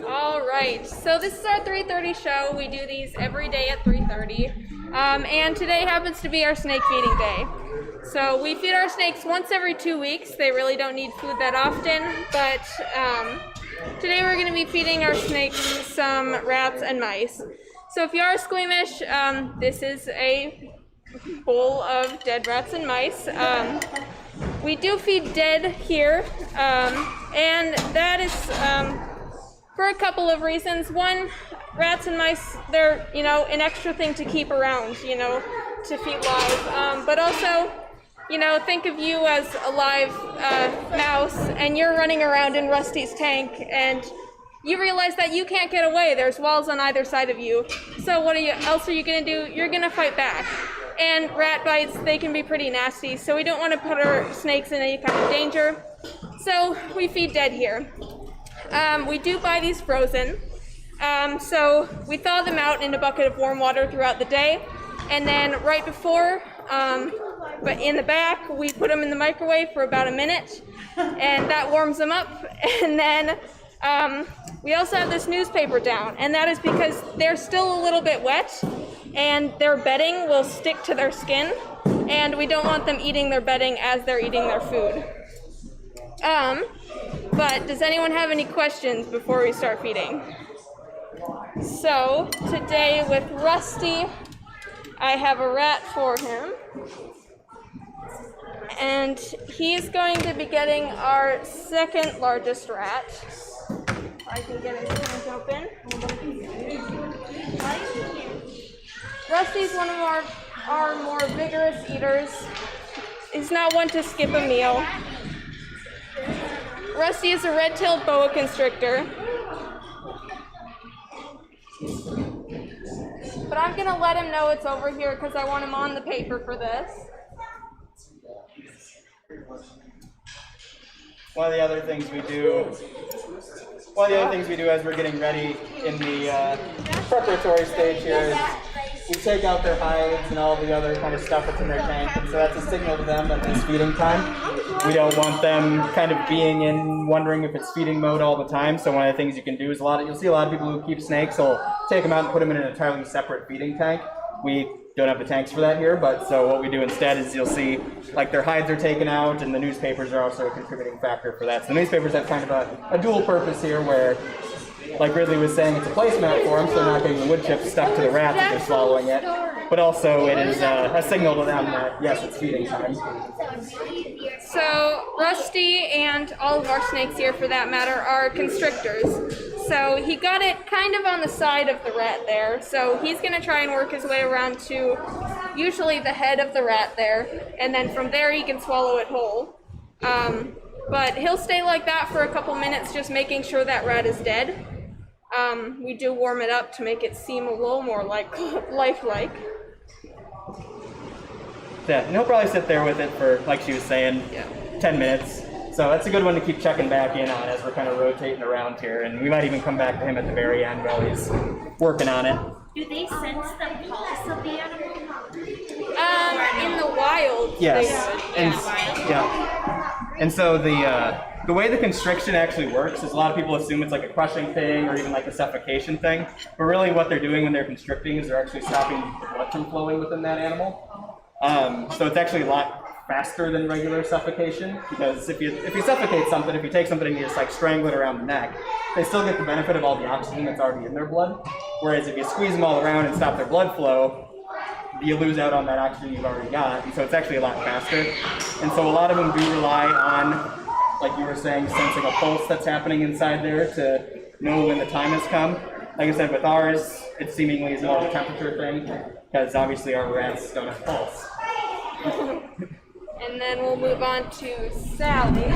All right, so this is our 3:30 show. We do these every day at 3:30, and today happens to be our snake feeding day. So we feed our snakes once every 2 weeks. They really don't need food that often, but today we're going to be feeding our snakes some rats and mice. So if you are squeamish, this is a bowl of dead rats and mice. We do feed dead here, and that is for a couple of reasons. One, rats and mice, they're, an extra thing to keep around, to feed live. But also, think of you as a live mouse, and you're running around in Rusty's tank, and you realize that you can't get away. There's walls on either side of you. So what else are you going to do? You're going to fight back. And rat bites, they can be pretty nasty, so we don't want to put our snakes in any kind of danger. So we feed dead here. We do buy these frozen. So we thaw them out in a bucket of warm water throughout the day. And then right before, but in the back, we put them in the microwave for about a minute. And that warms them up. And then we also have this newspaper down. And that is because they're still a little bit wet. And their bedding will stick to their skin. And we don't want them eating their bedding as they're eating their food. But does anyone have any questions before we start feeding? So, today with Rusty, I have a rat for him. And he's going to be getting our second largest rat. I can get his hands open. Rusty's one of our more vigorous eaters. He's not one to skip a meal. Rusty is a red-tailed boa constrictor. But I'm going to let him know it's over here because I want him on the paper for this. One of the other things we do as we're getting ready in the preparatory stage here is we take out their hides and all the other kind of stuff that's in their tank, and so that's a signal to them that it's feeding time. We don't want them kind of being in wondering if it's feeding mode all the time, so one of the things you can do is you'll see a lot of people who keep snakes will take them out and put them in an entirely separate feeding tank. We don't have the tanks for that here, but so what we do instead is you'll see like their hides are taken out, and the newspapers are also a contributing factor for that. So the newspapers have kind of a dual purpose here where, like Ridley was saying, it's a placemat for them, so they're not getting the wood chips stuck to the rats if they're swallowing it. But also it is a signal to them that, yes, it's feeding time. So Rusty and all of our snakes here, for that matter, are constrictors. So he got it kind of on the side of the rat there. So he's going to try and work his way around to usually the head of the rat there. And then from there he can swallow it whole. But he'll stay like that for a couple minutes, just making sure that rat is dead. We do warm it up to make it seem a little more lifelike. Yeah, and he'll probably sit there with it for, like she was saying, 10 minutes. So that's a good one to keep checking back in on as we're kind of rotating around here. And we might even come back to him at the very end while he's working on it. Do they sense the pulse of the animal? In the wild, yes. they would. And so the way the constriction actually works is a lot of people assume it's like a crushing thing or even like a suffocation thing. But really what they're doing when they're constricting is they're actually stopping the blood from flowing within that animal. So it's actually a lot faster than regular suffocation, because if you suffocate something, if you take something and you just like strangle it around the neck, they still get the benefit of all the oxygen that's already in their blood. Whereas if you squeeze them all around and stop their blood flow, you lose out on that oxygen you've already got, and so it's actually a lot faster. And so a lot of them do rely on, like you were saying, sensing a pulse that's happening inside there to know when the time has come. Like I said, with ours, it seemingly is more of a temperature thing, because obviously our rats don't have pulse. And then we'll move on to Sally.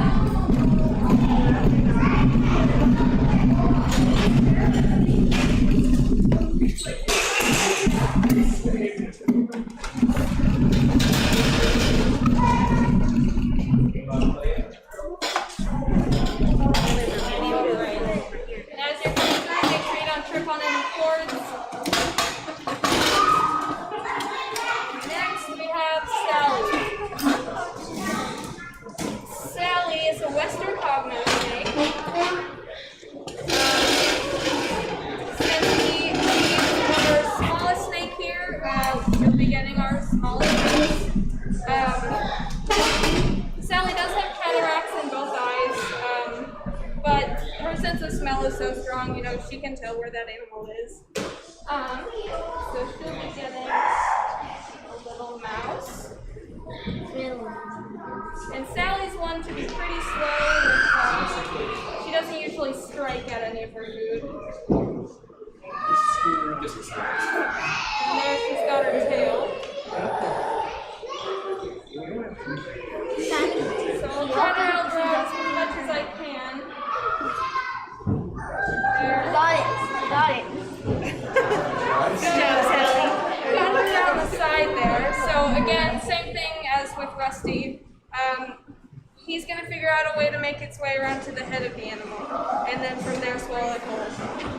her sense of smell is so strong, you know, she can tell where that animal is. So she'll be getting a little mouse. And Sally's one to be pretty slow and calm. She doesn't usually strike at any of her food. And there she's got her tail. So I'll try to outgrab as much as I can. There. Got it. Got her down the side there. So again, same thing as with Rusty. He's going to figure out a way to make its way around to the head of the animal, and then from there swallow it whole.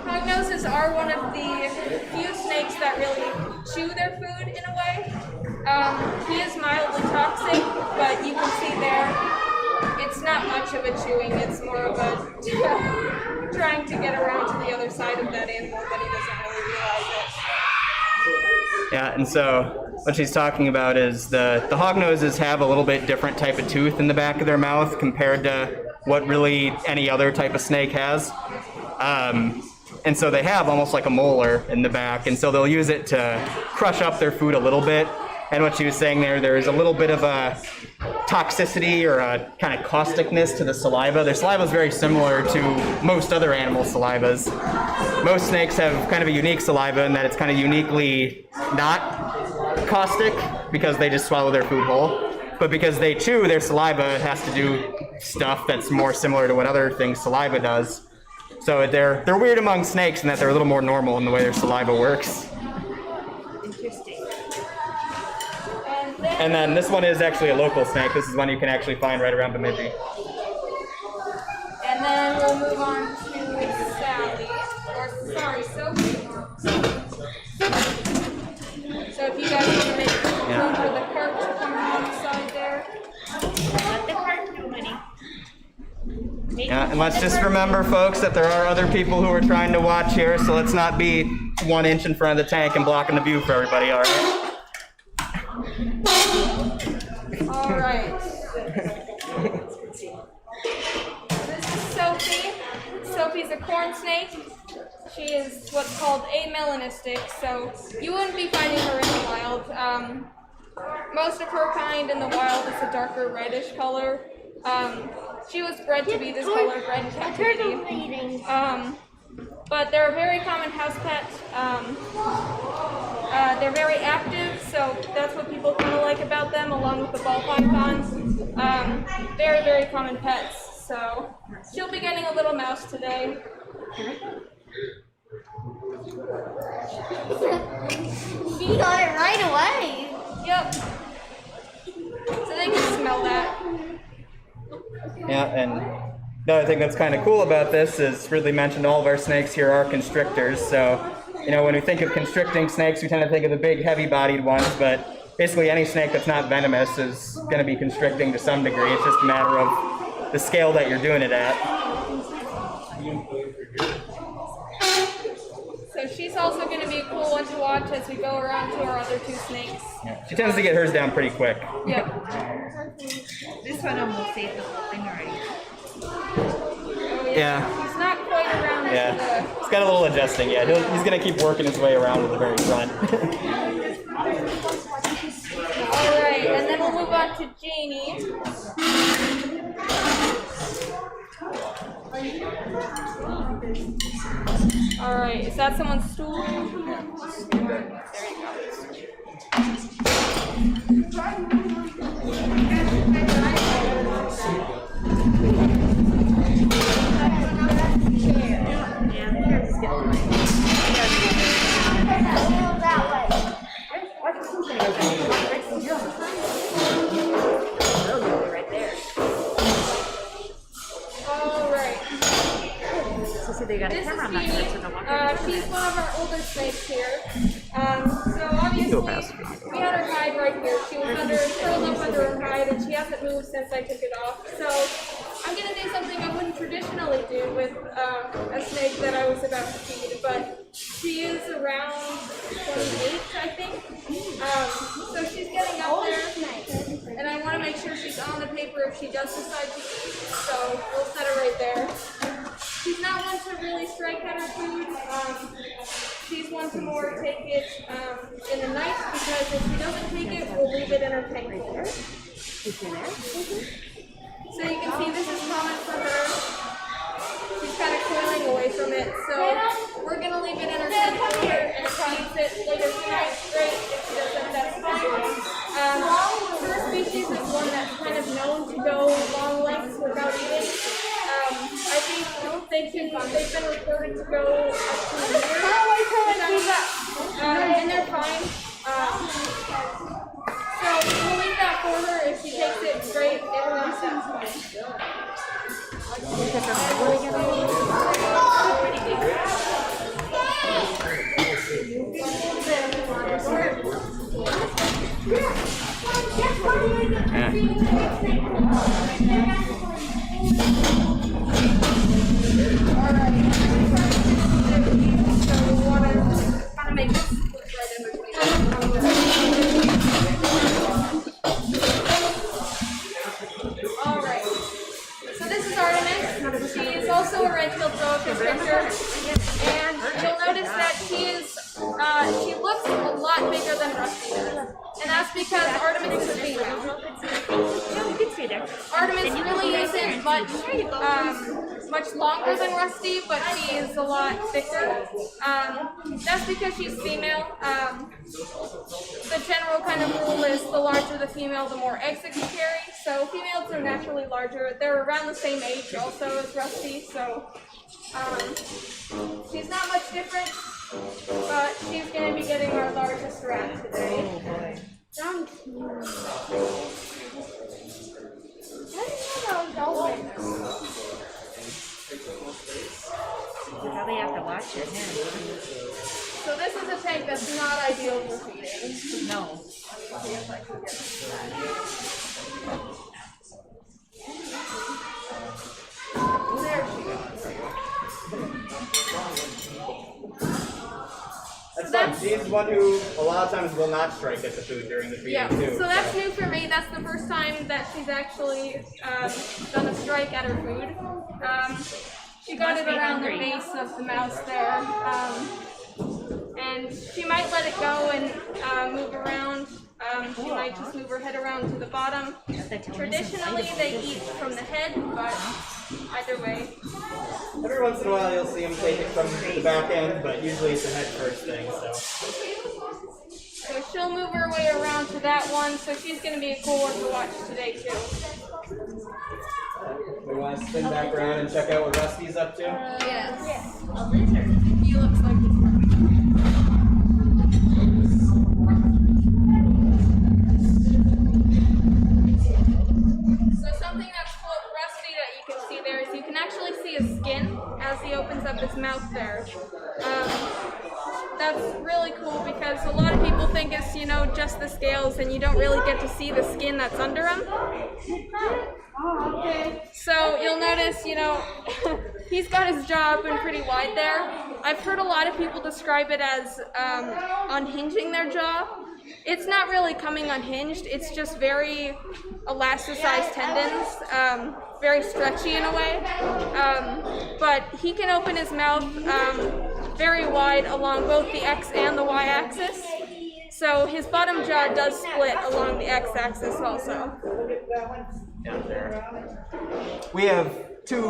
Hognoses are one of the few snakes that really chew their food in a way. He is mildly toxic, but you can see there, it's not much of a chewing, it's more of a trying to get around to the other side of that animal, but he doesn't really realize it. Yeah, and so what she's talking about is the hognoses have a little bit different type of tooth in the back of their mouth compared to what really any other type of snake has. And so they have almost like a molar in the back, and so they'll use it to crush up their food a little bit. And what she was saying there's a little bit of a toxicity or a kind of causticness to the saliva. Their saliva is very similar to most other animal salivas. Most snakes have kind of a unique saliva in that it's kind of uniquely not caustic because they just swallow their food whole. But because they chew, their saliva has to do stuff that's more similar to what other things saliva does. So they're weird among snakes in that they're a little more normal in the way their saliva works. Interesting. And then this one is actually a local snake. This is one you can actually find right around Bemidji. And then we'll move on to Sally, or sorry, Sophie. So if you guys want to make room for the cart to come around the side there. Let the cart do, honey. Yeah, and let's just remember, folks, that there are other people who are trying to watch here, so let's not be 1 inch in front of the tank and blocking the view for everybody, all right? All right. This is Sophie. Sophie's a corn snake. She is what's called amelanistic, so you wouldn't be finding her in the wild. Most of her kind in the wild is a darker reddish color. She was bred to be this color bred in captivity. But they're a very common house pet. They're very active, so that's what people kind of like about them, along with the ball pythons. Very, very common pets. So she'll be getting a little mouse today. She got it right away. Yep. So they can smell that. Yeah, and another thing that's kind of cool about this is Ridley mentioned all of our snakes here are constrictors. So, you know, when we think of constricting snakes, we tend to think of the big, heavy-bodied ones, but basically any snake that's not venomous is going to be constricting to some degree. It's just a matter of the scale that you're doing it at. So she's also going to be a cool one to watch as we go around to our other two snakes. Yeah. She tends to get hers down pretty quick. Yep. This one almost saved the whole thing already. Oh, Yeah. He's not quite around to Yeah, he's got a little adjusting yet. He's going to keep working his way around to the very front. Alright, and then we'll move on to Janie. Alright, is that someone's stool? There you go. They got a camera on that side, so no wonder. She's one of our older snakes here. So obviously, we had her hide right here. She was curled up under her hide, and she hasn't moved since I took it off. So I'm going to do something I wouldn't traditionally do with a snake that I was about to feed, but she is around 28, I think. So she's getting up there, and I want to make sure she's on the paper if she does decide to eat. So we'll set her right there. She's to really strike at her food. She's one to more take it in the night because if she doesn't take it, we'll leave it in her tank holder. So you can see this is common for her. She's kind of coiling away from it. So we're going to leave it in her tank holder, and if she eats it later tonight, great. If she doesn't, that's fine. Her species is one that's kind of known to go long lengths without eating. I think they've been reported to go up to a year. And they're fine. So we'll leave that for her. If she takes it, great. If not, that's fine. Alright, so this is Artemis. She is also a red-tailed boa constrictor, and you'll notice that she looks a lot bigger than Rusty does, and that's because Artemis is a female. Artemis really isn't much longer than Rusty, but she is a lot thicker. That's because she's female. The general kind of rule is the larger the female, the more eggs it can carry. So females are naturally larger. They're around the same age also as Rusty, so she's not much different, but she's going to be getting our largest rat today. Oh boy. Down here. You probably have to watch your hand. So this is a tank that's not ideal for feeding. No. There she goes. That's fun. She's one who a lot of times will not strike at the food during the feeding too. So that's new for me. That's the first time that she's actually done a strike at her food. She got it around the base of the mouth there. And she might let it go and move around. She might just move her head around to the bottom. Traditionally, they eat from the head, but either way. Every once in a while, you'll see them take it from the back end, but usually it's a head first thing. So she'll move her way around to that one. So she's going to be a cool one to watch today too. We want to spin back around and check out what Rusty's up to. Yes. A lizard. He looks like this one. So something that's cool with Rusty that you can see there is you can actually see his skin as he opens up his mouth there. That's really cool because a lot of people think it's, just the scales and you don't really get to see the skin that's under him. So you'll notice, he's got his jaw open pretty wide there. I've heard a lot of people describe it as unhinging their jaw. It's not really coming unhinged, it's just very elasticized tendons, very stretchy in a way. But he can open his mouth very wide along both the X and the Y axis. So his bottom jaw does split along the X axis also. Down there. We have two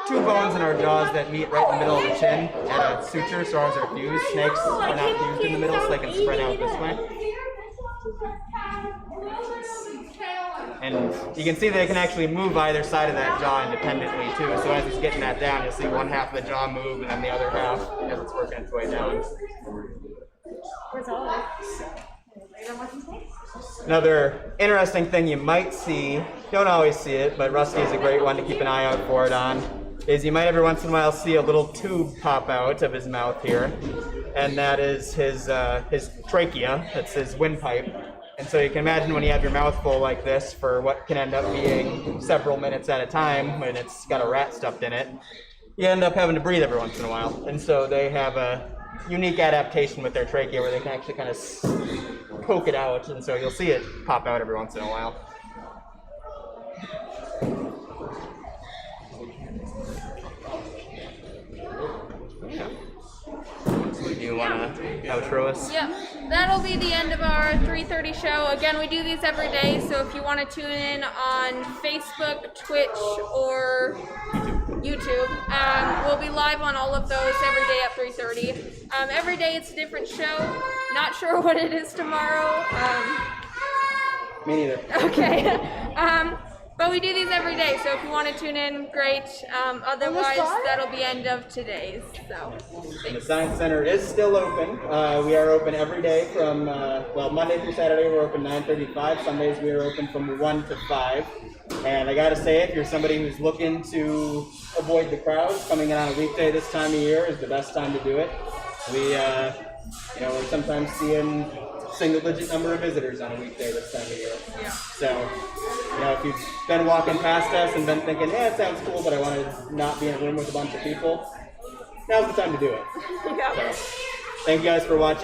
bones in our jaws that meet right in the middle of the chin at a suture, so ours are fused. Snakes are not fused in the middle, so they can spread out this way. And you can see they can actually move either side of that jaw independently too. So as he's getting that down, you'll see one half of the jaw move and then the other half as it's working its way down. Another interesting thing you might see, don't always see it, but Rusty is a great one to keep an eye out for it on, is you might every once in a while see a little tube pop out of his mouth here, and that is his trachea, that's his windpipe. And so you can imagine when you have your mouth full like this for what can end up being several minutes at a time when it's got a rat stuffed in it, you end up having to breathe every once in a while. And so they have a unique adaptation with their trachea where they can actually kind of poke it out, and so you'll see it pop out every once in a while. you want to outro us? Yep, that'll be the end of our 3:30 show. Again, we do these every day, so if you want to tune in on Facebook, Twitch, or YouTube, we'll be live on all of those every day at 3:30. Every day it's a different show. Not sure what it is tomorrow. Me neither. Okay. But we do these every day, so if you want to tune in, great. Otherwise, that'll be end of today's. So, And the Science Center is still open. We are open every day from, Monday through Saturday we're open 9:30 to 5. Sundays we are open from 1 to 5. And I gotta say, if you're somebody who's looking to avoid the crowds, coming in on a weekday this time of year is the best time to do it. We're sometimes seeing single-digit number of visitors on a weekday this time of year. yeah. So, if you've been walking past us and been thinking, it sounds cool, but I want to not be in a room with a bunch of people, now's the time to do it. Yeah. So, thank you guys for watching.